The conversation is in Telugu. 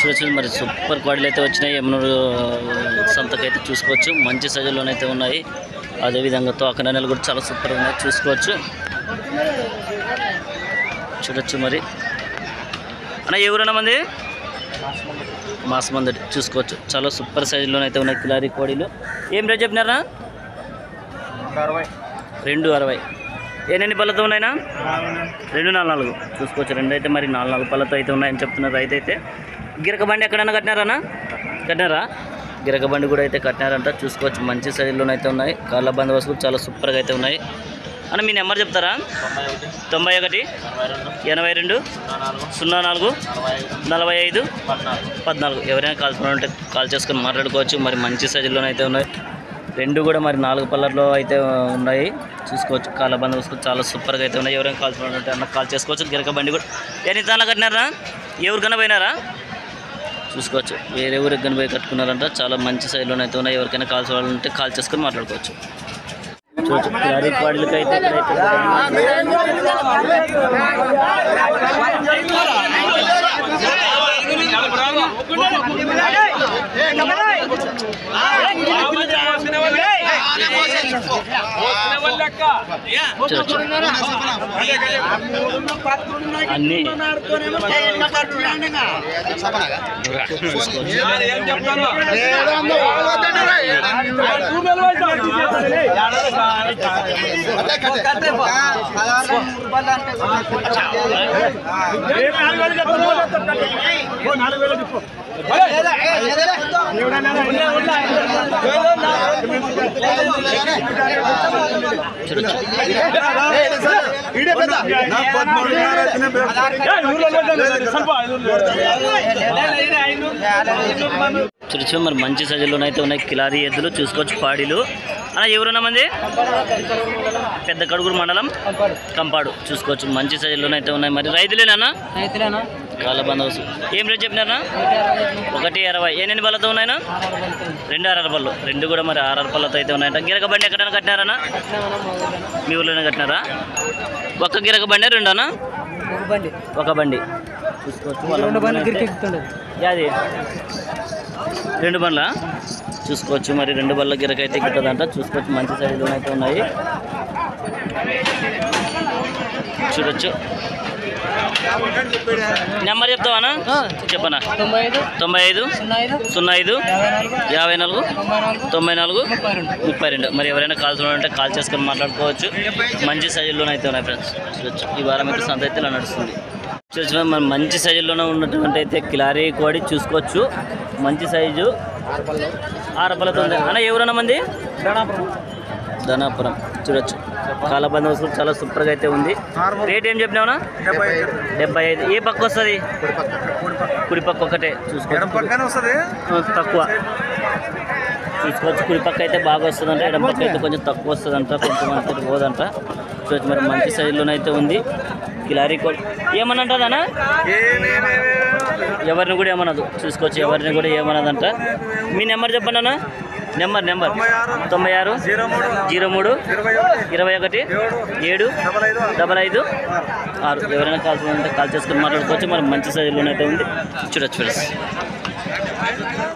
చూడొచ్చు మరి సూపర్ క్వాలిటీలు అయితే వచ్చినాయి. ఎమ్నూరు సంతకైతే చూసుకోవచ్చు. మంచి సైజులోనైతే ఉన్నాయి. అదేవిధంగా తోకనెలు కూడా చాలా సూపర్ ఉన్నాయి, చూసుకోవచ్చు. చూడొచ్చు మరి అన్న ఎవరన్నా మంది మాసమంది చూసుకోవచ్చు. చాలా సూపర్ సైజులోనైతే ఉన్నాయి కిలారీ కోడీలు. ఏం రేట్ చెప్పినారా? 260. ఎన్ని పళ్ళతో ఉన్నాయినా? 244 చూసుకోవచ్చు. రెండు అయితే మరి 4 పళ్ళతో అయితే ఉన్నాయని చెప్తున్నారు. అయితే గిరక బండి ఎక్కడైనా కట్టినారన్నా? కట్టినారా? గిరక బండి కూడా అయితే కట్టినారంట, చూసుకోవచ్చు. మంచి సైజులోనైతే ఉన్నాయి. కాళ్ళ బందోబస్తులు చాలా సూపర్గా అయితే ఉన్నాయి. అన్న మీ నెంబర్ చెప్తారా? 91 82 04 45 14. ఎవరైనా కాల్చుకుంటే కాల్ చేసుకొని మాట్లాడుకోవచ్చు. మరి మంచి సైజులోనైతే ఉన్నాయి. రెండు కూడా మరి 4 పళ్ళలో అయితే ఉన్నాయి, చూసుకోవచ్చు. కాళ్ళ బందోబస్తులు చాలా సూపర్గా అయితే ఉన్నాయి. ఎవరైనా కాల్చుకుంటే అన్న కాల్ చేసుకోవచ్చు. గిరక బండి కూడా ఎన్ని తాళ్ళ కట్టినారా? ఎవరికైనా పోయినారా? చూసుకోవచ్చు. వేరే ఊరికి కానీ పోయి కట్టుకున్నారంట. చాలా మంచి సైజులోనైతే ఉన్నాయి. ఎవరికైనా కాల్చుకోవాలంటే కాల్ చేసుకొని మాట్లాడుకోవచ్చు. చూడొచ్చు కిలారీ కోడీలకి అయితే అన్ని చూడొచ్చు మరి మంచి సైజులోనైతే ఉన్నాయి కిలారీ ఎద్దులు, చూసుకోవచ్చు. పాడీలు అన్న ఎవరున్నా మంది? పెద్ద కడుగురు మండలం కంపాడు, చూసుకోవచ్చు. మంచి సైజులోనైతే ఉన్నాయి. మరి రైతులేనా? కాళ్ళ బందోబస్తు ఏం రేట్ చెప్పినారా? 160. ఎన్ని పళ్ళతో ఉన్నాయినా? 2 6 పళ్ళు. రెండు కూడా మరి 6 పళ్ళతో అయితే ఉన్నాయంట. గిరక బండి ఎక్కడైనా కట్టినారనా? మీ ఊళ్ళోనే కట్టినారా? ఒక్క గిరక బండి రెండోనా? ఒక బండి చూసుకోవచ్చు. అది 2 బండ్ల చూసుకోవచ్చు. మరి 2 బళ్ళ గిరక అయితే గిట్టదంట, చూసుకోవచ్చు. మంచి సైజులోనైతే ఉన్నాయి, చూడొచ్చు. నెంబర్ చెప్తావానా? చెప్పనా? 95 05 54 94 32. మరి ఎవరైనా కాల్చుకుంటే కాల్ చేసుకొని మాట్లాడుకోవచ్చు. మంచి సైజుల్లోనైతే ఉన్నాయి ఫ్రెండ్స్, చూడొచ్చు. ఈ వారం అయితే సంత అయితే ఇలా నడుస్తుంది. చూడొచ్చు మరి మంచి సైజుల్లోనే ఉన్నటువంటి అయితే కిలారీ కోడి చూసుకోవచ్చు. మంచి సైజు 6 పళ్ళతో ఉంది. అన్న ఎవరన్నా మంది? ధనాపురం, చూడొచ్చు. కాళ్ళ బందోబస్తు చాలా సూపర్గా అయితే ఉంది. రేట్ ఏం చెప్పినావునా? 75. ఏ పక్క వస్తుంది? కుడి పక్క ఒకటే చూసుకోవచ్చు, తక్కువ చూసుకోవచ్చు. కుడి పక్క అయితే బాగా వస్తుందంట, ఎడం పక్క అయితే కొంచెం తక్కువ వస్తుందంట, కొంచెం అంత పోదంట. చూడొచ్చు మరి మంచి సైజులోనైతే ఉంది కిలారీ కోడి. ఏమనంటదనా? ఎవరిని కూడా ఏమనదు, చూసుకోవచ్చు. ఎవరిని కూడా ఏమన్నదంట. మీ నెంబర్ చెప్పండి అన్న. నెంబర్ 96 03 21 7 55 6. ఎవరైనా కాల్ చేసుకొని మాట్లాడుకోవచ్చు. మరి మంచి సైజులోనైతే ఉంది, చూడొచ్చు ఫ్రెండ్స్.